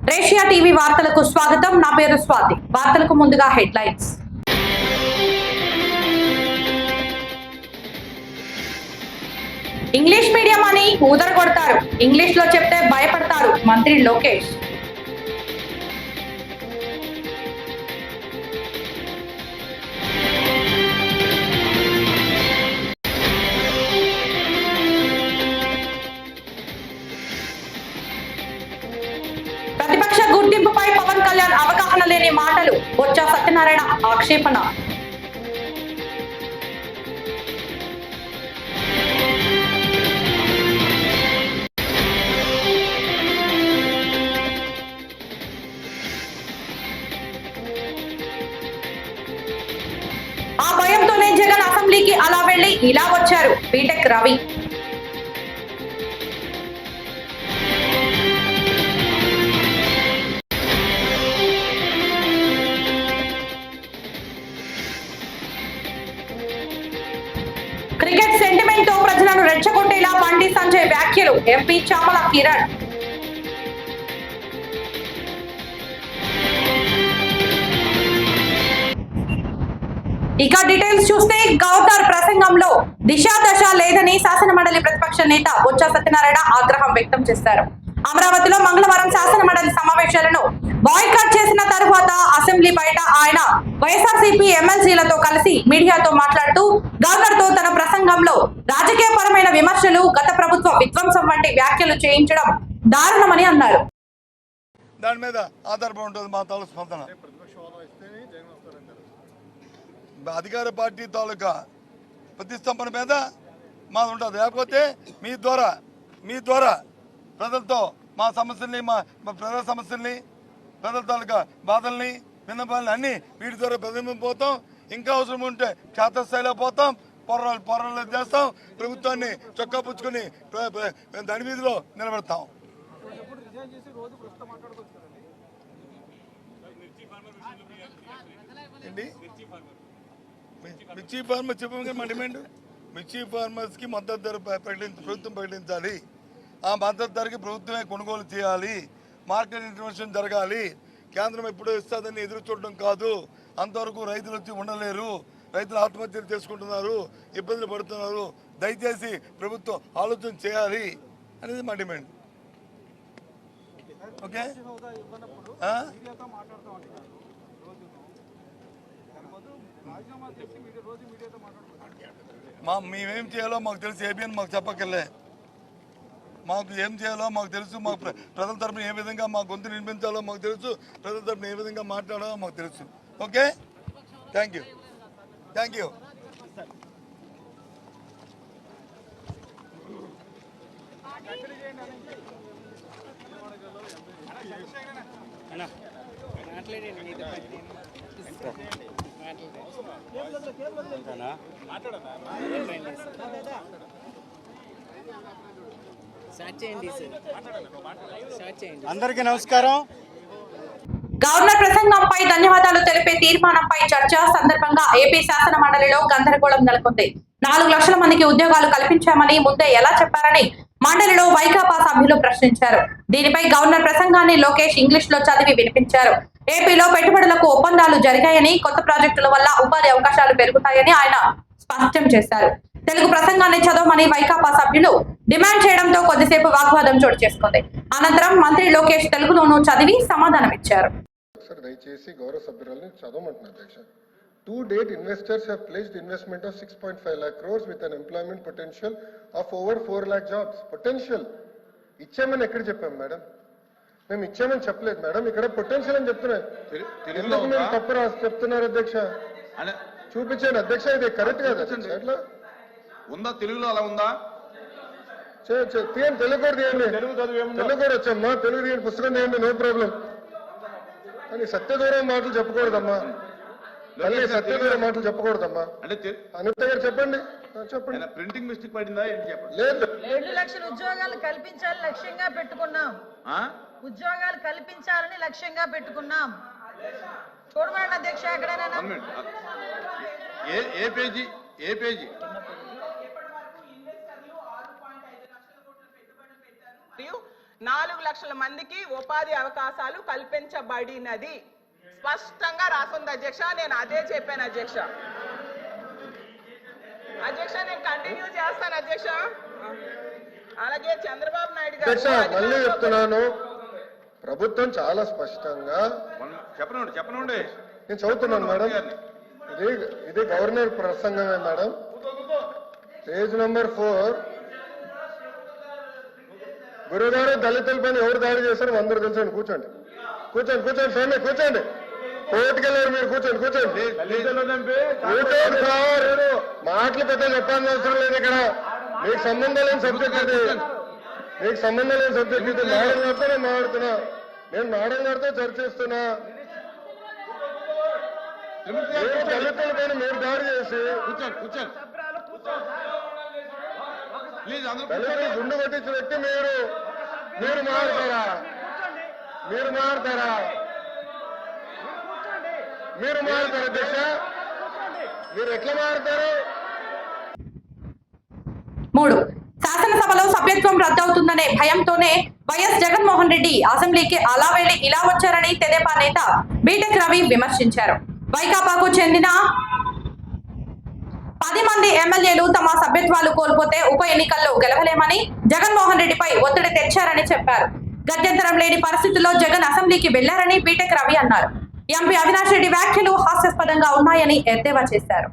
రేషియా TV వార్తలకు స్వాగతం. నా పేరు స్వాతి. వార్తలకు ముందుగా హెడ్లైన్స్. ఇంగ్లీష్ మీడియం అని ఊదరగొడతారు, ఇంగ్లీష్ లో చెప్తే భయపడతారు మంత్రి లోకేష్. ప్రతిపక్ష గుర్తింపుపై పవన్ కళ్యాణ్ అవగాహన లేని మాటలు, బొత్స సత్యనారాయణ ఆక్షేపణ. ఆ భయంతోనే జగన్ అసెంబ్లీకి అలా వెళ్లి ఇలా వచ్చారు బీటెక్ రవి. క్రికెట్ సెంటిమెంట్ తో ప్రజలను రెచ్చగొట్టేలా బండి సంజయ్ వ్యాఖ్యలు, ఎంపీ చామల కిరణ్. ఇక డీటెయిల్స్ చూస్తే గవర్నర్ ప్రసంగంలో దిశా దశ లేదని శాసనమండలి ప్రతిపక్ష నేత బొత్స సత్యనారాయణ ఆగ్రహం వ్యక్తం చేశారు. అమరావతిలో మంగళవారం శాసనమండలి సమావేశాలను బాయ్కాట్ చేసిన తరువాత అసెంబ్లీ బయట ఆయన వైఎస్ఆర్సీపీ ఎమ్మెల్సీలతో కలిసి మీడియాతో మాట్లాడుతూ గవర్నర్ తో తన ప్రసంగంలో రాజకీయపరమైన విమర్శలు, గత ప్రభుత్వ విధ్వంసం వంటి వ్యాఖ్యలు చేయించడం దారుణమని అన్నారు. దాని మీద ఆధారపడి ఉంటుంది మా తాలూకు స్పందన. అధికార పార్టీ తాలూకా ప్రతిష్టంభన మీద మాది ఉంటుంది. లేకపోతే మీ ద్వారా ప్రజలతో మా సమస్యల్ని, మా ప్రజల సమస్యల్ని, ప్రజల తాలూకా బాధల్ని, విన్నపాలని అన్నీ వీటి ద్వారా ప్రతిబింబిపోతాం. ఇంకా అవసరం ఉంటే క్షేత్రస్థాయిలో పోతాం, పోరాటాలు చేస్తాం, ప్రభుత్వాన్ని చొక్కా పుచ్చుకొని దాని వీధిలో నిలబెడతాం. ఏంటి మిర్చి ఫార్మర్ చెప్పగా మా డిమాండ్, మిర్చి ఫార్మర్స్కి మద్దతు ధర ప్రభుత్వం ప్రకటించాలి. ఆ మద్దతు ధరకి ప్రభుత్వమే కొనుగోలు చేయాలి. మార్కెట్ ఇంటర్వెన్షన్ జరగాలి. కేంద్రం ఎప్పుడో ఇస్తుందని ఎదురు చూడడం కాదు. అంతవరకు రైతులు వచ్చి ఉండలేరు. రైతులు ఆత్మహత్యలు చేసుకుంటున్నారు, ఇబ్బందులు పడుతున్నారు. దయచేసి ప్రభుత్వం ఆలోచన చేయాలి అనేది మా డిమాండ్. ఓకే, మేమేం చేయాలో మాకు తెలుసు. ఏబిఎన్ మాకు చెప్పక్కర్లే. మాకు ఏం చేయాలో మాకు తెలుసు. మాకు ప్రజల తరపున ఏ విధంగా మా గొంతు నిర్మించాలో మాకు తెలుసు. ప్రజల తరపున ఏ విధంగా మాట్లాడాలో మాకు తెలుసు. Okay, thank you. అందరికీ నమస్కారం. గవర్నర్ ప్రసంగంపై ధన్యవాదాలు తెలిపే తీర్మానంపై చర్చ సందర్భంగా ఏపీ శాసన మండలిలో గందరగోళం నెలకొంది. 4 లక్షల మందికి ఉద్యోగాలు కల్పించామని ముందే ఎలా చెప్పారని మండలిలో వైకాపా సభ్యులు ప్రశ్నించారు. దీనిపై గవర్నర్ ప్రసంగాన్ని లోకేష్ ఇంగ్లీష్ లో చదివి వినిపించారు. ఏపీలో పెట్టుబడులకు ఒప్పందాలు జరిగాయని, కొత్త ప్రాజెక్టుల వల్ల ఉపాధి అవకాశాలు పెరుగుతాయని ఆయన స్పష్టం చేశారు. తెలుగు ప్రసంగాన్ని చదవమని వైకాపా సభ్యులు డిమాండ్ చేయడంతో కొద్దిసేపు వాగ్వాదం చోటు చేసుకుంది. అనంతరం మంత్రి లోకేష్ తెలుగులోనూ చదివి సమాధానమిచ్చారు. దయచేసి గౌరవ సభ్యురాలని చదవమంటున్నారు అధ్యక్ష. To date, investors have pledged investment of 6.5 lakh crores with an employment potential of over 4 lakh jobs. Potential. ఇచ్చామని ఎక్కడ చెప్పాం మేడం? మేము ఇచ్చామని చెప్పలేదు మేడం. ఇక్కడ పొటెన్షియల్ అని చెప్తున్నారు. ఎందుకు మేము తప్పు రాసి చెప్తున్నారు అధ్యక్ష? చూపించాను అధ్యక్ష, ఇది కరెక్ట్ కాదు అధ్యక్ష. ఎట్లా ఉందా? తెలుగులో అలా ఉందా? తీయండి, తెలుగు కూడా తీయండి. తెలుగు కూడా వచ్చమ్మా, తెలుగు తీయండి, పుస్తకం తీయండి, నో ప్రాబ్లం. కానీ సత్యదూరం మాటలు చెప్పకూడదమ్మా. మళ్ళీ సత్యదూరం మాటలు చెప్పకూడదమ్మా. అంటే అనిత గారు చెప్పండి. ప్రింటింగ్ మిస్టేక్ పడిందా? లేదు, 2 లక్షల ఉద్యోగాలు కల్పించాలని లక్ష్యంగా పెట్టుకున్నాం. ఉద్యోగాలు కల్పించాలని లక్ష్యంగా పెట్టుకున్నాం. చూడమండి అధ్యక్ష, ఎక్కడైనా ఏ పేజీ? 4 లక్షల మందికి ఉపాధి అవకాశాలు కల్పించబడినది స్పష్టంగా రాసుంది అధ్యక్ష. నేను అదే చెప్పాను అధ్యక్ష. అధ్యక్ష నేను కంటిన్యూ చేస్తాను అధ్యక్ష. అలాగే చంద్రబాబు నాయుడు అధ్యక్ష మళ్ళీ చెప్తున్నాను, ప్రభుత్వం చాలా స్పష్టంగా చెప్పనండి నేను చదువుతున్నాను మేడం. ఇది గవర్నర్ ప్రసంగమే మేడం. Page number 4. గురుగారు దళితులపైన ఎవరు దాడి చేశారో అందరూ తెలుసండి. కూర్చోండి కూర్చోండి కూర్చోండి స్వామి కూర్చోండి. కోర్టుకెళ్ళారు మీరు. కూర్చోండి కూర్చోండి కూర్చోండి సార్. మాటలు పెద్ద చెప్పాల్సిన అవసరం లేదు ఇక్కడ. మీకు సంబంధం లేని సబ్జెక్ట్ ఇది. మీకు సంబంధం లేని సబ్జెక్ట్ ఇది. మేడం గారితో నేను మాట్లాడుతున్నా. నేను మేడం గారితో చర్చిస్తున్నా. దళితులపైన మీరు దాడి చేసి దళితులు గుండు కొట్టించిన వ్యక్తి మీరు. మీరు మారుతారా? మీరు మారుతారా? మీరు మారుతారు అధ్యక్ష? మీరు ఎట్లా మారుతారు? 3. శాసనసభలో సభ్యత్వం రద్దవుతుందనే భయంతోనే వైఎస్ జగన్మోహన్ రెడ్డి అసెంబ్లీకి అలా వెళ్లి ఇలా వచ్చారని తెదేపా నేత బీటెక్ రవి విమర్శించారు. వైకాపాకు చెందిన 10 మంది ఎమ్మెల్యేలు తమ సభ్యత్వాలు కోల్పోతే ఉప ఎన్నికల్లో గెలవలేమని జగన్మోహన్ రెడ్డిపై ఒత్తిడి తెచ్చారని చెప్పారు. గత్యంతరం లేని పరిస్థితుల్లో జగన్ అసెంబ్లీకి వెళ్లారని బీటెక్ రవి అన్నారు. ఎంపీ అవినాష్ రెడ్డి వ్యాఖ్యలు హాస్యాస్పదంగా ఉన్నాయని ఎద్దేవా చేశారు.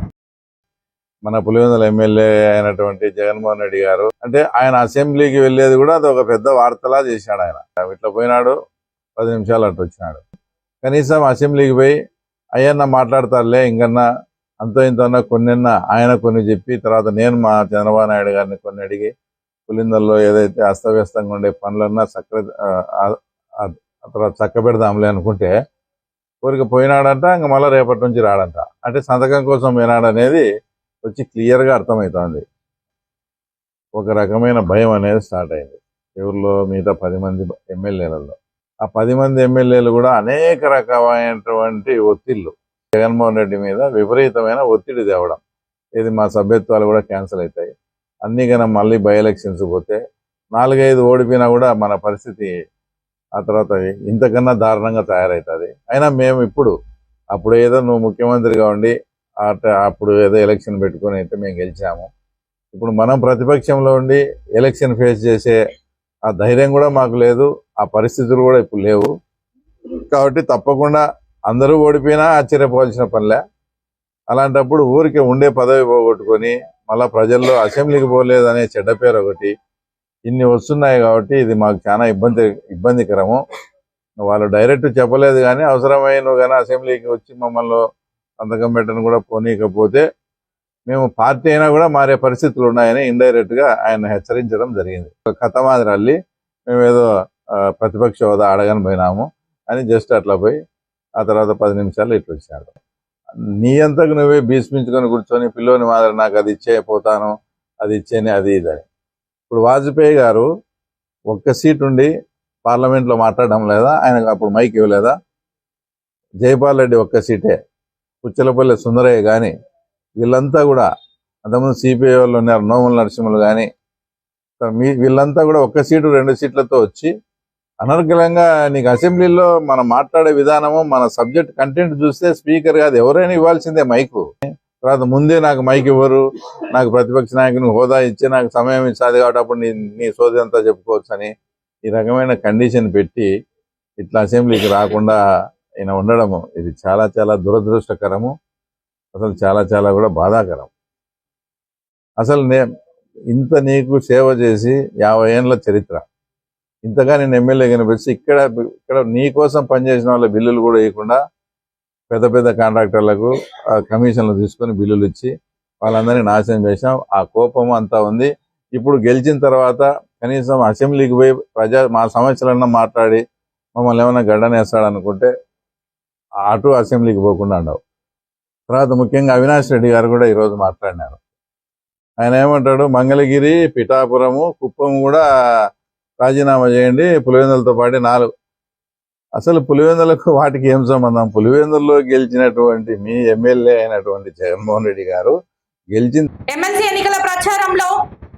మన పులివెందుల ఎమ్మెల్యే అయినటువంటి జగన్మోహన్ రెడ్డి గారు అంటే ఆయన అసెంబ్లీకి వెళ్లేది కూడా అది ఒక పెద్ద వార్తలా చేశాడు. ఆయన ఇట్లా పోయినాడు, 10 నిమిషాలు అట్టు వచ్చినాడు. కనీసం అసెంబ్లీకి పోయి అయ్యన్న మాట్లాడతారులే ఇంకన్నా అంతో ఇంతన్నా కొన్నిన్నా ఆయన కొన్ని చెప్పి తర్వాత నేను మా చంద్రబాబు నాయుడు గారిని కొన్ని అడిగి పులివెందుల్లో ఏదైతే అస్తవ్యస్తంగా ఉండే పనులన్నా తర్వాత చక్క పెడదాంలే అనుకుంటే కోరిక పోయినాడంట. ఇంక మళ్ళీ రేపటి నుంచి రాడంట. అంటే సంతకం కోసం పోయినాడు అనేది వచ్చి క్లియర్గా అర్థమవుతోంది. ఒక రకమైన భయం అనేది స్టార్ట్ అయింది ఎవరిలో, మిగతా 10 మంది ఎమ్మెల్యేలలో. ఆ 10 మంది ఎమ్మెల్యేలు కూడా అనేక రకమైనటువంటి ఒత్తిళ్లు జగన్మోహన్ రెడ్డి మీద విపరీతమైన ఒత్తిడి తేవడం. ఇది మా సభ్యత్వాలు కూడా క్యాన్సిల్ అవుతాయి, అన్ని కన్నా మళ్ళీ బై ఎలక్షన్స్ పోతే 4-5 ఓడిపోయినా కూడా మన పరిస్థితి ఆ తర్వాత ఇంతకన్నా దారుణంగా తయారవుతుంది. అయినా మేము అప్పుడు ఏదో నువ్వు ముఖ్యమంత్రిగా ఉండి అప్పుడు ఏదో ఎలక్షన్ పెట్టుకుని అయితే మేము గెలిచాము. ఇప్పుడు మనం ప్రతిపక్షంలో ఉండి ఎలక్షన్ ఫేస్ చేసే ఆ ధైర్యం కూడా మాకు లేదు, ఆ పరిస్థితులు కూడా ఇప్పుడు లేవు. కాబట్టి తప్పకుండా అందరూ ఓడిపోయినా ఆశ్చర్యపోవాల్సిన పనిలే. అలాంటప్పుడు ఊరికే ఉండే పదవి పోగొట్టుకొని మళ్ళీ ప్రజల్లో అసెంబ్లీకి పోలేదనే చెడ్డ పేరు ఒకటి ఇన్ని వస్తున్నాయి. కాబట్టి ఇది మాకు చాలా ఇబ్బందికరము. వాళ్ళు డైరెక్ట్ చెప్పలేదు కానీ అవసరమై నువ్వు కానీ అసెంబ్లీకి వచ్చి మమ్మల్ని సంతకం పెట్టను కూడా పోనీకపోతే మేము పార్టీ అయినా కూడా మారే పరిస్థితులు ఉన్నాయని ఇండైరెక్ట్ గా ఆయన హెచ్చరించడం జరిగింది. కథ మాదిరి అల్లి మేము ఏదో ప్రతిపక్ష హోదా అడగని పోయినాము అని జస్ట్ అట్లా పోయి ఆ తర్వాత 10 నిమిషాలు ఇట్లా వచ్చాడు. నీ అంతకు నువ్వే భీష్మించుకొని కూర్చొని పిల్లోని మాదిరి నాకు అది ఇచ్చే పోతాను, అది ఇచ్చేని అది ఇదని. ఇప్పుడు వాజ్పేయి గారు ఒక్క సీట్ ఉండి పార్లమెంట్లో మాట్లాడడం లేదా? ఆయనకు అప్పుడు మైక్ ఇవ్వలేదా? జైపాల్ రెడ్డి ఒక్క సీటే, పుచ్చలపల్లి సుందరయ్య కానీ వీళ్ళంతా కూడా అంతకుముందు సిపిఐ వాళ్ళు ఉన్నారు, నోముల నరసింహులు కానీ వీళ్ళంతా కూడా 1 సీటు 2 సీట్లతో వచ్చి అనర్గళంగా నీకు అసెంబ్లీలో మనం మాట్లాడే విధానము మన సబ్జెక్ట్ కంటెంట్ చూస్తే స్పీకర్ కాదు ఎవరైనా ఇవ్వాల్సిందే మైకు. తర్వాత ముందే నాకు మైక్ ఇవ్వరు, నాకు ప్రతిపక్ష నాయకుని హోదా ఇచ్చి నాకు సమయం ఇచ్చాది కాబట్టి అప్పుడు నీ సోది అంతా చెప్పుకోవచ్చు అని ఈ రకమైన కండిషన్ పెట్టి ఇట్లా అసెంబ్లీకి రాకుండా ఈయన ఉండడము ఇది చాలా చాలా దురదృష్టకరము. అసలు చాలా చాలా కూడా బాధాకరం. అసలు ఇంత నీకు సేవ చేసి 50 ఏళ్ళ చరిత్ర, ఇంతగా నేను ఎమ్మెల్యే కనిపించి ఇక్కడ నీ కోసం పనిచేసిన వాళ్ళ బిల్లులు కూడా ఇవ్వకుండా పెద్ద పెద్ద కాంట్రాక్టర్లకు కమిషన్లు తీసుకొని బిల్లులు ఇచ్చి వాళ్ళందరినీ నాశనం చేసాం. ఆ కోపం అంతా ఉంది. ఇప్పుడు గెలిచిన తర్వాత కనీసం అసెంబ్లీకి పోయి మా సమస్యలన్నా మాట్లాడి మమ్మల్ని ఏమైనా గడ్డనేస్తాడనుకుంటే అటు అసెంబ్లీకి పోకుండా ఉండవు. తర్వాత ముఖ్యంగా అవినాష్ రెడ్డి గారు కూడా ఈరోజు మాట్లాడినారు. ఆయన ఏమంటాడు, మంగళగిరి, పిఠాపురము, కుప్పం కూడా రాజీనామా చేయండి, పులివెందులతో పాటు 4. అసలు పులివెందులకు వాటికి ఏం సంబంధం? పులివెందుల్లో గెలిచినటువంటి మీ ఎమ్మెల్యే అయినటువంటి జగన్మోహన్ రెడ్డి గారు గెలిచిన ఎమ్మెల్సీ ఎన్నికల ప్రచారంలో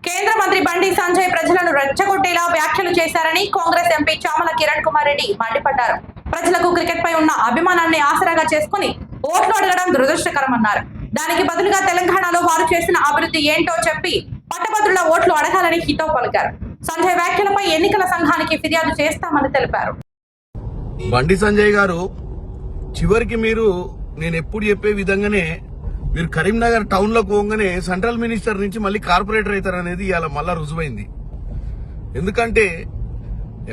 కేంద్ర మంత్రి బండి సంజయ్ ప్రజలను రెచ్చగొట్టేలా వ్యాఖ్యలు చేశారని కాంగ్రెస్ ఎంపీ చామల కిరణ్ కుమార్ రెడ్డి మండిపడ్డారు. ప్రజలకు క్రికెట్ పై ఉన్న అభిమానాన్ని ఆసరాగా చేసుకుని ఓట్లు అడగడం దురదృష్టకరమన్నారు. దానికి బదులుగా తెలంగాణలో వారు చేసిన అభివృద్ధి ఏంటో చెప్పి పట్టభద్రుల ఓట్లు అడగాలని హితవు పలికారు. సంజయ్ వ్యాఖ్యలపై ఎన్నికల సంఘానికి ఫిర్యాదు చేస్తామని తెలిపారు. బండి సంజయ్ గారు, చివరికి నేను ఎప్పుడు చెప్పే విధంగానే మీరు కరీంనగర్ టౌన్ లో పోగానే సెంట్రల్ మినిస్టర్ నుంచి మళ్ళీ కార్పొరేటర్ అవుతారనేది ఇవాళ మళ్ళా రుజువైంది. ఎందుకంటే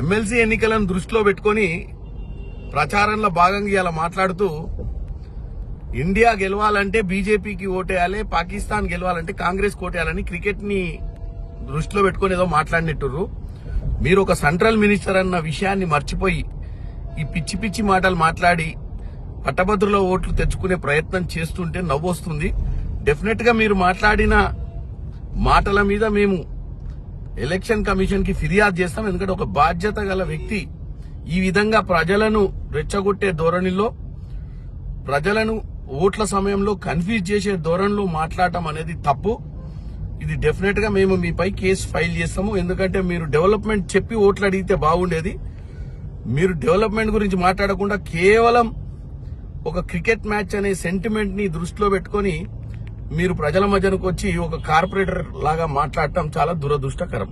ఎమ్మెల్సీ ఎన్నికలను దృష్టిలో పెట్టుకుని ప్రచారంలో భాగంగా ఇవాళ మాట్లాడుతూ ఇండియా గెలవాలంటే బీజేపీకి ఓటేయాలి, పాకిస్తాన్ గెలవాలంటే కాంగ్రెస్ ఓటేయాలని క్రికెట్ ని దృష్టిలో పెట్టుకుని ఏదో మాట్లాడినట్టుర్రు. మీరు ఒక సెంట్రల్ మినిస్టర్ అన్న విషయాన్ని మర్చిపోయి ఈ పిచ్చి పిచ్చి మాటలు మాట్లాడి పట్టభద్రుల ఓట్లు తెచ్చుకునే ప్రయత్నం చేస్తుంటే నవ్వొస్తుంది. డెఫినెట్ గా మీరు మాట్లాడిన మాటల మీద మేము ఎలక్షన్ కమిషన్ కి ఫిర్యాదు చేస్తాం. ఎందుకంటే ఒక బాధ్యత గల వ్యక్తి ఈ విధంగా ప్రజలను రెచ్చగొట్టే ధోరణిలో, ప్రజలను ఓట్ల సమయంలో కన్ఫ్యూజ్ చేసే ధోరణిలో మాట్లాడటం అనేది తప్పు. ఇది డెఫినెట్ గా మేము మీపై కేసు ఫైల్ చేస్తాము. ఎందుకంటే మీరు డెవలప్మెంట్ చెప్పి ఓట్లు అడిగితే బాగుండేది. మీరు డెవలప్మెంట్ గురించి మాట్లాడకుండా కేవలం ఒక క్రికెట్ మ్యాచ్ అనే సెంటిమెంట్ ని దృష్టిలో పెట్టుకుని మీరు ప్రజల మధ్యకు వచ్చి ఒక కార్పొరేటర్ లాగా మాట్లాడటం చాలా దురదృష్టకరం.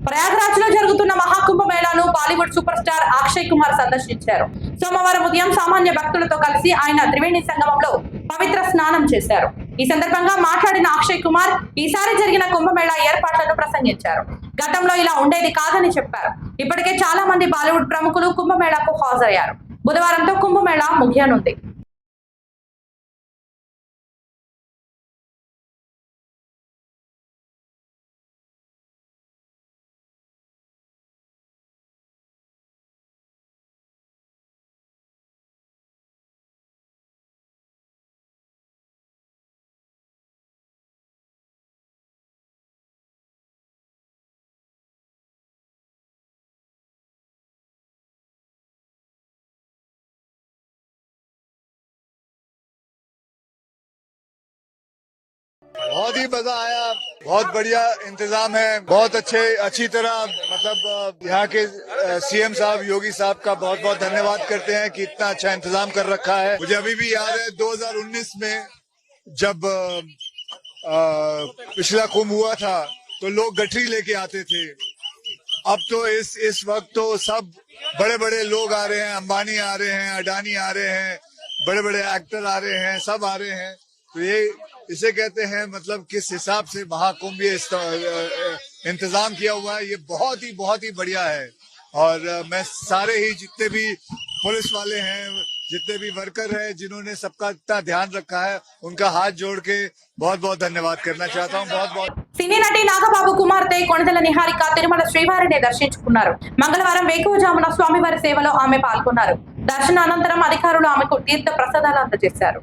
ప్రయాగ్రాజ్ లో జరుగుతున్న మహాకుంభ మేళాను బాలీవుడ్ సూపర్ స్టార్ అక్షయ్ కుమార్ సందర్శించారు. సోమవారం ఉదయం సామాన్య భక్తులతో కలిసి ఆయన త్రివేణి సంగమంలో పవిత్ర స్నానం చేశారు. ఈ సందర్భంగా మాట్లాడిన అక్షయ్ కుమార్ ఈసారి జరిగిన కుంభమేళా ఏర్పాట్లను ప్రసంగించారు. గతంలో ఇలా ఉండేది కాదని చెప్పారు. ఇప్పటికే చాలా మంది బాలీవుడ్ ప్రముఖులు కుంభమేళాకు హాజరయ్యారు. బుధవారంతో కుంభమేళా ముగియనుంది. बहुत ही मजा आया, बहुत बढ़िया इंतजाम है, बहुत अच्छी तरह मतलब यहाँ के सीएम साहब योगी साहब का बहुत बहुत धन्यवाद करते हैं कि इतना अच्छा इंतजाम कर रखा है। मुझे अभी भी याद है 2019 में जब पिछला कुंभ हुआ था तो लोग गठरी लेके आते थे। अब तो इस वक्त तो सब बड़े बड़े लोग आ रहे हैं, अंबानी आ रहे हैं, अडानी आ रहे हैं, बड़े बड़े एक्टर आ रहे हैं, सब आ रहे हैं। तो ये इसे कहते हैं मतलब किस हिसाब से महाकुंभ ये इंतजाम किया हुआ है, ये बहुत ही बढ़िया है। और मैं सारे ही जितने भी पुलिस वाले हैं, जितने भी वर्कर हैं, जिन्होंने सबका इतना ध्यान रखा है, उनका हाथ जोड़ के बहुत बहुत धन्यवाद करना चाहता हूँ। बहुत बहुत సినీ నటి నాగబాబు కుమార్తె కొణిదెల నిహారిక తిరుమల శ్రీవారిని దర్శించుకున్నారు. మంగళవారం వేకువజామున స్వామివారి సేవలో ఆమె పాల్గొన్నారు. దర్శన అనంతరం అధికారులు ఆమెకు తీర్థ ప్రసాదాలు అందజేశారు.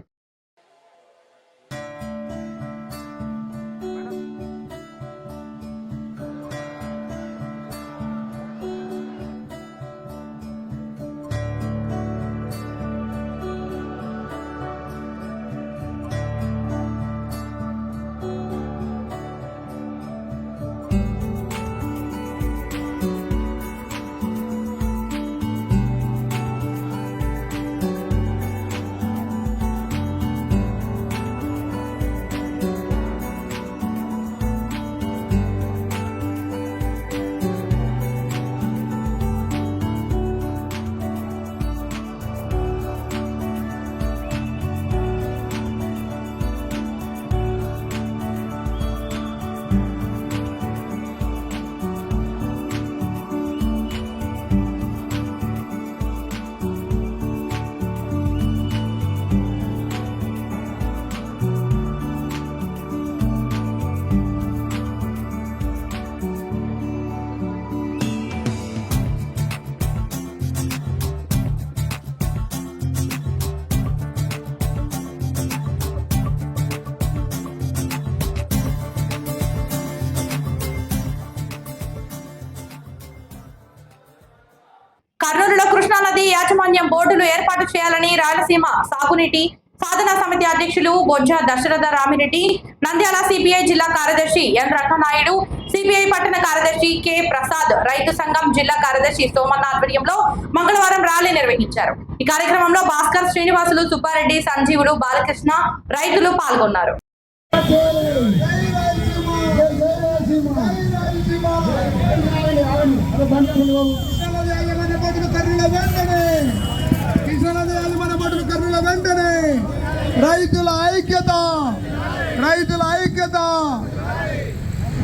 కర్నూలులో కృష్ణానది యాజమాన్యం బోర్డులు ఏర్పాటు చేయాలని రాయలసీమ సాగునీటి సాధనా సమితి అధ్యక్షులు బొజ్జ దశరథ రామిరెడ్డి, నంద్యాల సిపిఐ జిల్లా కార్యదర్శి ఎన్ రంగనాయుడు, సిపిఐ పట్టణ కార్యదర్శి కె ప్రసాద్, రైతు సంఘం జిల్లా కార్యదర్శి సోమన్న ఆధ్వర్యంలో మంగళవారం ర్యాలీ నిర్వహించారు. ఈ కార్యక్రమంలో భాస్కర్, శ్రీనివాసులు, సుబ్బారెడ్డి, సంజీవులు, బాలకృష్ణ, రైతులు పాల్గొన్నారు. రైతుల ఐక్యత, రైతుల ఐక్యత.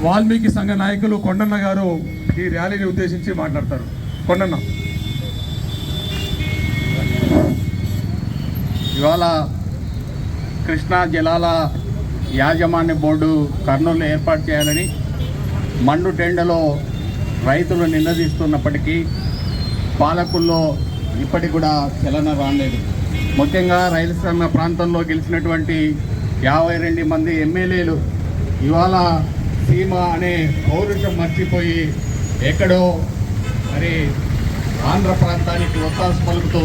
వాల్మీకి సంఘ నాయకులు కొండన్న గారు ఈ ర్యాలీని ఉద్దేశించి మాట్లాడతారు. కొండన్న. ఇవాళ కృష్ణా జలాల యాజమాన్య బోర్డు కర్నూలు ఏర్పాటు చేయాలని మండు టెండలో రైతులు నినదిస్తున్నప్పటికీ పాలకుల్లో ఇప్పటికి కూడా చలన రాలేదు. ముఖ్యంగా రైలసీమ ప్రాంతంలో గెలిచినటువంటి 52 మంది ఎమ్మెల్యేలు ఇవాళ సీమ అనే పౌరుషం మర్చిపోయి ఎక్కడో మరి ఆంధ్ర ప్రాంతానికి ఒత్తాసు పలుకుతూ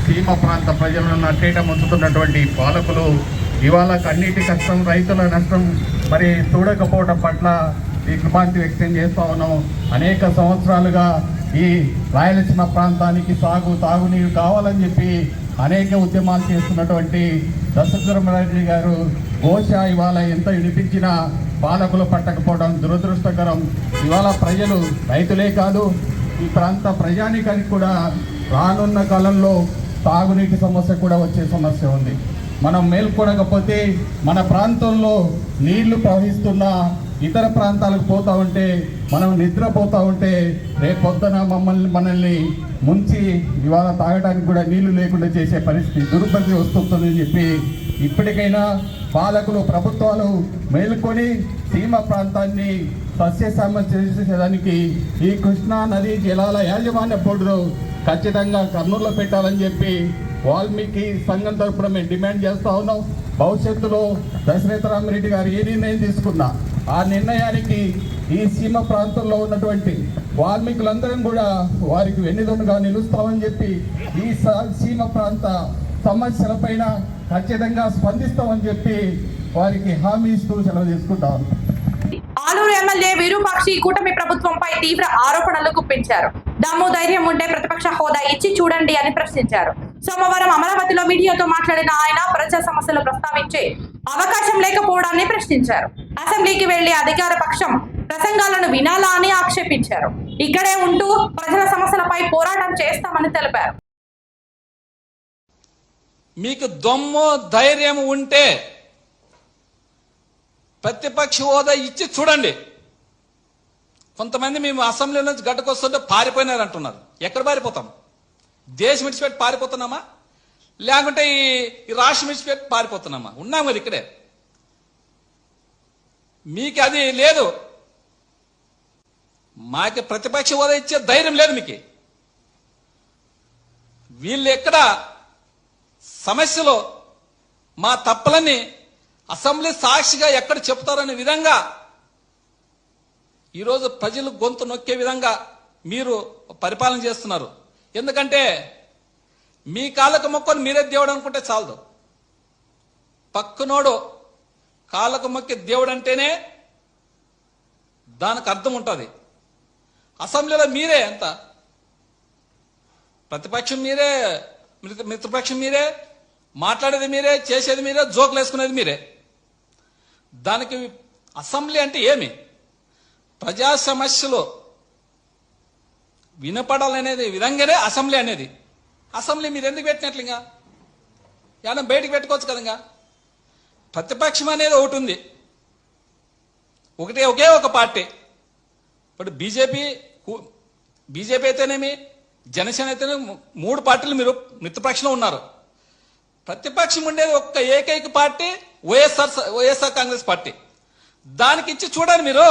సీమ ప్రాంత ప్రజలను నట్టేట ముంచుతున్నటువంటి పాలకులు ఇవాళ కన్నీటి కష్టం, రైతుల నష్టం మరి చూడకపోవడం పట్ల దిగ్భ్రాంతి వ్యక్తం చేస్తూ ఉన్నాం. అనేక సంవత్సరాలుగా ఈ రాయలసీమ ప్రాంతానికి తాగునీరు కావాలని చెప్పి అనేక ఉద్యమాలు చేస్తున్నటువంటి దశరథరామిరెడ్డి గారు బహుశా ఇవాళ ఎంత వినిపించినా పాలకులు పట్టకపోవడం దురదృష్టకరం. ఇవాళ ప్రజలు, రైతులే కాదు ఈ ప్రాంత ప్రజానికానికి కూడా రానున్న కాలంలో తాగునీటి సమస్య కూడా వచ్చే సమస్య ఉంది. మనం మేల్కొనకపోతే మన ప్రాంతంలో నీళ్లు ప్రవహిస్తున్న ఇతర ప్రాంతాలకు పోతూ ఉంటే, మనం నిద్రపోతూ ఉంటే రేపొద్దున మనల్ని ముంచి ఇవాళ తాగడానికి కూడా నీళ్లు లేకుండా చేసే పరిస్థితి, దుర్పరిస్థితి వస్తుందని చెప్పి ఇప్పటికైనా పాలకులు, ప్రభుత్వాలు మేలుకొని సీమ ప్రాంతాన్ని సస్యశ్యామలం చేసేదానికి ఈ కృష్ణా నదీ జలాల యాజమాన్య బోర్డును ఖచ్చితంగా కర్నూలులో పెట్టాలని చెప్పి వాల్మీకి సంఘం తరఫున మేము డిమాండ్ చేస్తూ ఉన్నాం. భవిష్యత్తులో దశరథరామిరెడ్డి గారు ఏ నిర్ణయం తీసుకున్నా ఆ నిర్ణయానికి ఈ సీమ ప్రాంతంలో ఉన్నటువంటి వాల్మీకులందరం కూడా వారికి వెన్నుదన్నుగా నిలుస్తామని చెప్పి ఈ సీమ ప్రాంత సమస్యలపైన ఖచ్చితంగా స్పందిస్తామని చెప్పి వారికి హామీ ఇస్తూ సెలవు తీసుకుంటాం. ఆలూరు ఎమ్మెల్యే విరూపాక్షి కూటమి ప్రభుత్వంపై తీవ్ర ఆరోపణలు గుప్పించారు. దమ్ము ధైర్యం ఉంటే ప్రతిపక్ష హోదా ఇచ్చి చూడండి అని ప్రశ్నించారు. సోమవారం అమరావతిలో మీడియాతో మాట్లాడిన ఆయన ప్రజా సమస్యలు ప్రస్తావించే అవకాశం లేకపోవడాన్ని ప్రశ్నించారు. అసెంబ్లీకి వెళ్లి అధికార పక్షం ప్రసంగాలను వినాలా అని ఆక్షేపించారు. ఇక్కడే ఉంటూ ప్రజల సమస్యలపై పోరాటం చేస్తామని తెలిపారు. మీకు దమ్ము ధైర్యం ఉంటే ప్రతిపక్ష హోదా ఇచ్చి చూడండి. కొంతమంది మేము అసెంబ్లీ నుంచి గడ్డకొస్తుంటే పారిపోయినారు అంటున్నారు. ఎక్కడ పారిపోతాం? దేశం విడిచిపెట్టి పారిపోతున్నామా, లేకుంటే ఈ రాష్ట్రం విడిచిపెట్టి పారిపోతున్నామా? ఉన్నాం కదా ఇక్కడే. మీకు అది లేదు, మాకు ప్రతిపక్ష హోదా ఇచ్చే ధైర్యం లేదు మీకు. వీళ్ళు ఎక్కడ సమస్యలో మా తప్పులన్నీ అసెంబ్లీ సాక్షిగా ఎక్కడ చెప్తారనే విధంగా ఈరోజు ప్రజలు గొంతు నొక్కే విధంగా మీరు పరిపాలన చేస్తున్నారు. ఎందుకంటే మీ కాళ్ళకు మొక్కని మీరే దేవుడు అనుకుంటే చాలదు. పక్కనోడు కాళ్ళకు మొక్కి దేవుడు అంటేనే దానికి అర్థం ఉంటుంది. అసెంబ్లీలో మీరే అంత, ప్రతిపక్షం మీరే, మిత్రపక్షం మీరే, మాట్లాడేది మీరే, చేసేది మీరే, జోకులు వేసుకునేది మీరే. దానికి అసెంబ్లీ అంటే ఏమి? ప్రజా సమస్యలు వినపడాలనేది విధంగానే అసెంబ్లీ అనేది. అసెంబ్లీ మీరు ఎందుకు పెట్టినట్లుగా? ఏమన్నా బయటికి పెట్టుకోవచ్చు కదంగా. ప్రతిపక్షం అనేది ఒకటి ఉంది, ఒకే ఒక పార్టీ. ఇప్పుడు బీజేపీ అయితేనేమి, జనసేన అయితేనేమి, 3 పార్టీలు మీరు మిత్రపక్షంలో ఉన్నారు. ప్రతిపక్షం ఉండేది ఒక్క ఏకైక పార్టీ వైఎస్ఆర్ కాంగ్రెస్ పార్టీ. దానికి ఇచ్చి చూడండి మీరు.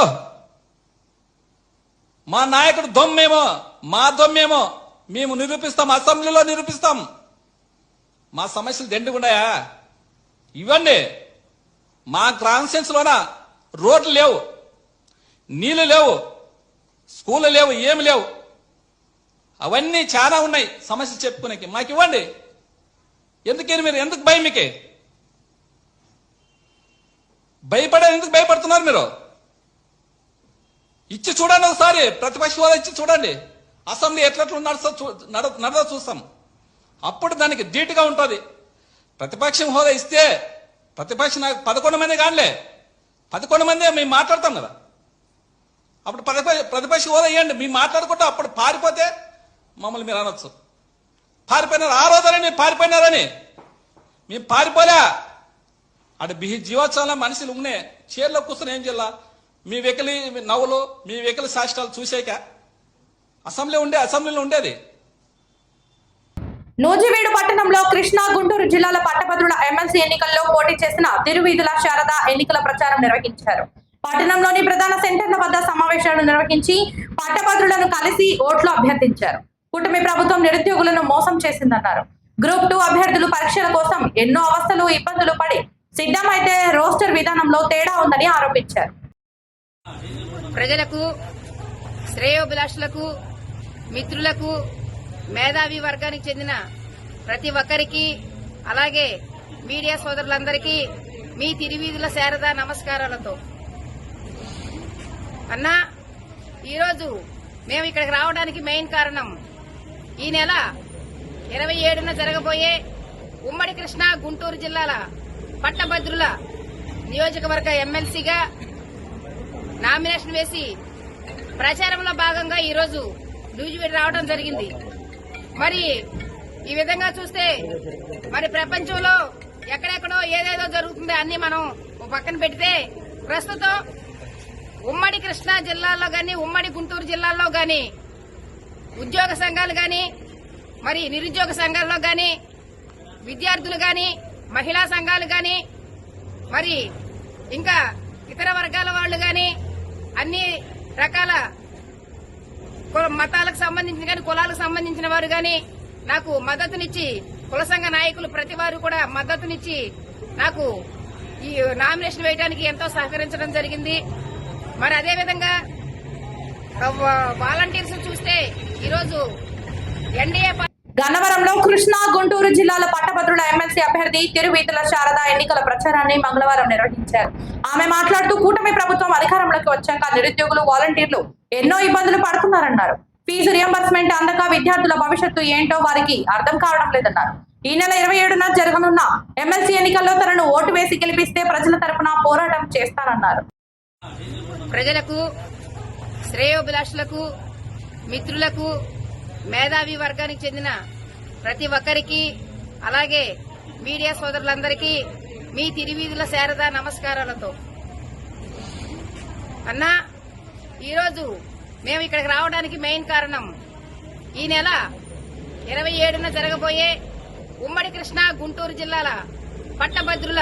మా నాయకుడు దొమ్మేమో, మా దొమ్మేమో మేము నిరూపిస్తాం, అసెంబ్లీలో నిరూపిస్తాం. మా సమస్యలు దండిగున్నాయా? ఇవ్వండి. మా కాన్స్టిట్యూన్సీలోన రోడ్లు లేవు, నీళ్లు లేవు, స్కూళ్ళు లేవు, ఏమి లేవు. అవన్నీ చాలా ఉన్నాయి సమస్యలు చెప్పుకునేకి. మాకు ఇవ్వండి. ఎందుకని మీరు, ఎందుకు భయం మీకే? ఎందుకు భయపడుతున్నారు మీరు? ఇచ్చి చూడండి ఒకసారి, ప్రతిపక్ష హోదా ఇచ్చి చూడండి, అసెంబ్లీ ఎట్లట్లు నడదో చూస్తాం. అప్పుడు దానికి ధీటుగా ఉంటుంది. ప్రతిపక్షం హోదా ఇస్తే ప్రతిపక్ష 11 మంది కానిలే, 11 మంది మేము మాట్లాడతాం కదా. అప్పుడు ప్రతిపక్ష హోదా ఇవ్వండి, మేము మాట్లాడుకుంటూ అప్పుడు పారిపోతే మమ్మల్ని మీరు అనొచ్చు. పారిపోయినారు ఆ రోజునే, మీరు పారిపోయినారని. మేము పారిపోలే. అటు జీవోత్సవంలో మనుషులు ఉన్నాయి, చీరలో కూర్చొని ఏం చేయాల? మీ వెకిలి నవ్వులు, మీ వెకిలి శాస్త్రాలు చూసాక అసెంబ్లీలో ఉండేది. నూజివీడు పట్టణంలో కృష్ణా గుంటూరు జిల్లాల పట్టభద్రుల ఎమ్మెల్సీ ఎన్నికల్లో పోటీ చేసిన తిరువీధుల శారద ఎన్నికల ప్రచారం నిర్వహించారు. పట్టణంలోని ప్రధాన సెంటర్ల వద్ద సమావేశాలను నిర్వహించి పట్టభద్రులను కలిసి ఓట్లు అభ్యర్థించారు. కూటమి ప్రభుత్వం నిరుద్యోగులను మోసం చేసిందన్నారు. గ్రూప్ 2 అభ్యర్థులు పరీక్షల కోసం ఎన్నో అవస్థలు, ఇబ్బందులు పడి సిద్ధమైతే రోస్టర్ విధానంలో తేడా ఉందని ఆరోపించారు. ప్రజలకు, శ్రేయోభిలాషులకు, మిత్రులకు, మేధావి వర్గానికి చెందిన ప్రతి ఒక్కరికి, అలాగే మీడియా సోదరులందరికీ మీ తిరువీధుల శారద నమస్కారాలతో. అన్నా, ఈరోజు మేము ఇక్కడికి రావడానికి మెయిన్ కారణం, ఈ నెల 27న జరగబోయే ఉమ్మడి కృష్ణా గుంటూరు జిల్లాల పట్టభద్రుల నియోజకవర్గ ఎమ్మెల్సీగా నామినేషన్ వేసి ప్రచారంలో భాగంగా ఈరోజు నూజివీడు రావడం జరిగింది. మరి ఈ విధంగా చూస్తే మరి ప్రపంచంలో ఎక్కడెక్కడో ఏదేదో జరుగుతుందో అన్ని మనం పక్కన పెడితే, ప్రస్తుతం ఉమ్మడి కృష్ణా జిల్లాలో గాని, ఉమ్మడి గుంటూరు జిల్లాల్లో గాని ఉద్యోగ సంఘాలు గాని, మరి నిరుద్యోగ సంఘాల్లో గాని, విద్యార్థులు గాని, మహిళా సంఘాలు గాని, మరి ఇంకా ఇతర వర్గాల వాళ్ళు గాని, అన్ని రకాల మతాలకు సంబంధించిన గాని, కులాలకు సంబంధించిన వారు గాని నాకు మద్దతునిచ్చి, కుల సంఘ నాయకులు ప్రతి వారు కూడా మద్దతునిచ్చి నాకు ఈ నామినేషన్ వేయడానికి ఎంతో సహకరించడం జరిగింది. మరి అదేవిధంగా వాలంటీర్స్ చూస్తే ఈరోజు ఎన్డీఏ గన్నవరంలో కృష్ణా గుంటూరు జిల్లాల పట్టభద్రుల ఎమ్మెల్సీ అభ్యర్థి తిరువీధుల శారద ఎన్నికల ప్రచారాన్ని మంగళవారం నిర్వహించారు. ఆమె మాట్లాడుతూ కూటమి ప్రభుత్వం అధికారంలోకి వచ్చాక నిరుద్యోగులు, వాలంటీర్లు ఎన్నో ఇబ్బందులు పడుతున్నారన్నారు. ఫీజు రియంబర్స్మెంట్ అందక విద్యార్థుల భవిష్యత్తు ఏంటో వారికి అర్థం కావడం లేదన్నారు. ఈ నెల 27న జరగనున్న ఎమ్మెల్సీ ఎన్నికల్లో తనను ఓటు వేసి గెలిపిస్తే ప్రజల తరపున పోరాటం చేస్తానన్నారు. ప్రజలకు, శ్రేయోభిలాషులకు, మిత్రులకు, మేధావి వర్గానికి చెందిన ప్రతి ఒక్కరికి, అలాగే మీడియా సోదరులందరికీ మీ తిరువీధుల శారద నమస్కారాలతో. అన్నా, ఈరోజు మేము ఇక్కడికి రావడానికి మెయిన్ కారణం, ఈ నెల 27న జరగబోయే ఉమ్మడి కృష్ణా గుంటూరు జిల్లాల పట్టభద్రుల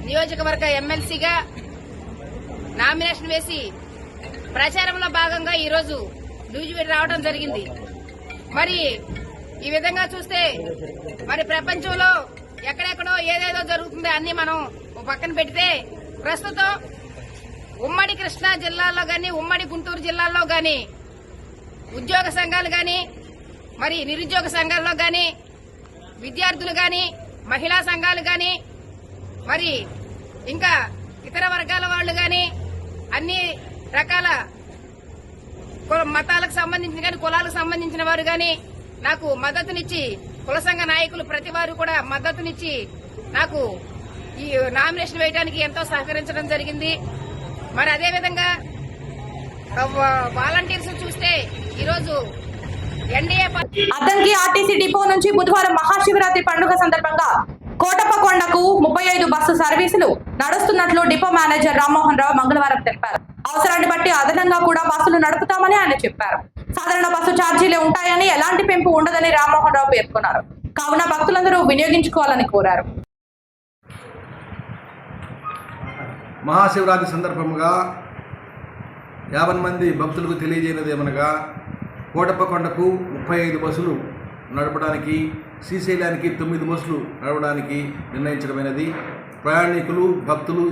నియోజకవర్గ ఎమ్మెల్సీగా నామినేషన్ వేసి ప్రచారంలో భాగంగా ఈరోజు నూజివీడు రావడం జరిగింది. మరి ఈ విధంగా చూస్తే మరి ప్రపంచంలో ఎక్కడెక్కడో ఏదేదో జరుగుతుందో అన్ని మనం పక్కన పెడితే, ప్రస్తుతం ఉమ్మడి కృష్ణా జిల్లాలో గాని, ఉమ్మడి గుంటూరు జిల్లాల్లో గాని ఉద్యోగ సంఘాలు గాని, మరి నిరుద్యోగ సంఘాల్లో గాని, విద్యార్థులు గాని, మహిళా సంఘాలు గాని, మరి ఇంకా ఇతర వర్గాల వాళ్ళు గాని, అన్ని రకాల మతాలకు సంబంధించిన గాని, కులాలకు సంబంధించిన వారు గాని నాకు మద్దతునిచ్చి, కుల సంఘ నాయకులు ప్రతి వారు కూడా మద్దతునిచ్చి నాకు ఈ నామినేషన్ వేయడానికి ఎంతో సహకరించడం జరిగింది. మరి అదేవిధంగా వాలంటీర్స్ చూస్తే ఈరోజు ఎన్డీఏ అద్దంకి ఆర్టీసీ డిపో నుంచి బుధవారం మహాశివరాత్రి పండుగ సందర్భంగా కోటప్పకొండకు 35 బస్సు సర్వీసులు నడుస్తున్నట్లు డిపో మేనేజర్ రామ్మోహన్ రావు మంగళవారం తెలిపారు. అవసరాన్ని బట్టి అదనంగా కూడా బస్సులు నడుపుతామని ఆయన చెప్పారు. సాధారణ బస్సు ఛార్జీలే ఉంటాయని, ఎలాంటి పెంపు ఉండదని రామ్మోహన్ రావు పేర్కొన్నారు. కావున భక్తులందరూ వినియోగించుకోవాలని కోరారు. మహాశివరాత్రి సందర్భంగా 50 మంది భక్తులకు తెలియజేయనిదేమనగా, కోటప్పకొండకు 35 బస్సులు నడపడానికి, శ్రీశైలానికి 9 బస్సులు నడపడానికి నిర్ణయించడమైనది. ప్రయాణికులు, భక్తులు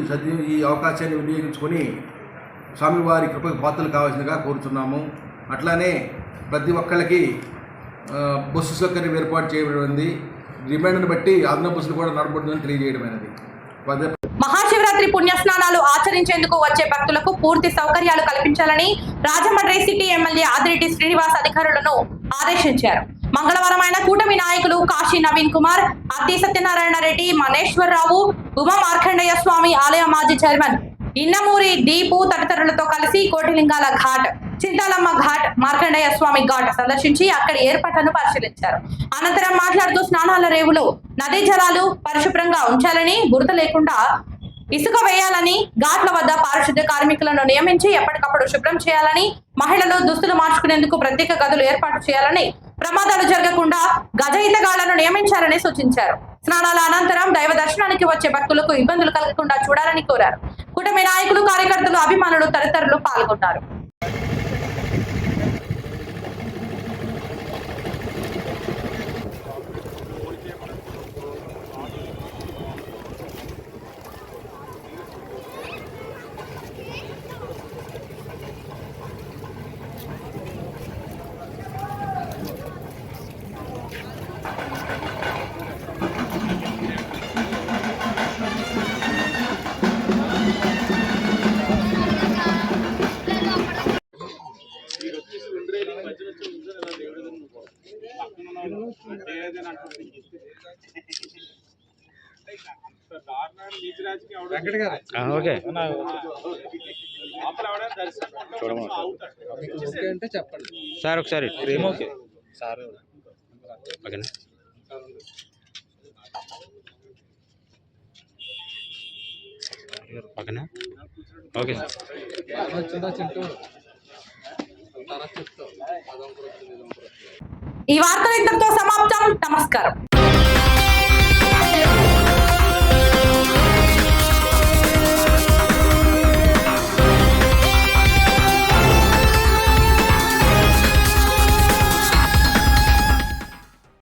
ఈ అవకాశాన్ని వినియోగించుకొని స్వామివారి కృపకు పాత్రలు కావాల్సిందిగా కోరుతున్నాము. అట్లానే ప్రతి ఒక్కరికి బస్సు సౌకర్యం ఏర్పాటు చేయబడింది. డిమాండ్ను బట్టి అదనపు బస్సులు కూడా నడపబడుతుందని తెలియజేయడమైనది. మహాశివరాత్రి పుణ్యస్నానాలు ఆచరించేందుకు వచ్చే భక్తులకు పూర్తి సౌకర్యాలు కల్పించాలని రాజమండ్రి సిటీ ఎమ్మెల్యే ఆదిరెడ్డి శ్రీనివాస్ అధికారులను ఆదేశించారు. మంగళవారం ఆయన కూటమి నాయకులు కాశీ నవీన్ కుమార్, అత్తి సత్యనారాయణ రెడ్డి, మనేశ్వరరావు, ఉమా మార్కండేయ స్వామి ఆలయ మాజీ చైర్మన్ ఇన్నమూరి దీపు తదితరులతో కలిసి కోటిలింగాల ఘాట్, చింతాలమ్మ ఘాట్, మార్కండేయ స్వామి ఘాట్ సందర్శించి అక్కడి ఏర్పాట్లను పరిశీలించారు. అనంతరం మాట్లాడుతూ స్నానాల రేవులు, నదీ జలాలు పరిశుభ్రంగా ఉంచాలని, బురద లేకుండా ఇసుక వేయాలని, ఘాట్ల వద్ద పారిశుద్ధ్య కార్మికులను నియమించి ఎప్పటికప్పుడు శుభ్రం చేయాలని, మహిళలు దుస్తులు మార్చుకునేందుకు ప్రత్యేక గదులు ఏర్పాటు చేయాలని, ప్రమాదాలు జరగకుండా గజ ఈతగాళ్లను నియమించాలని సూచించారు. స్నానాల అనంతరం దైవ దర్శనానికి వచ్చే భక్తులకు ఇబ్బందులు కలగకుండా చూడాలని కోరారు. కూటమి నాయకులు, కార్యకర్తలు, అభిమానులు తదితరులు పాల్గొన్నారు. ఓకే సార్ ఒకసారి సార్ ఓకేనా ఓకేనా ఓకే సార్. ఈ వార్తలు ఇంతటితో సమాప్తం. నమస్కారం.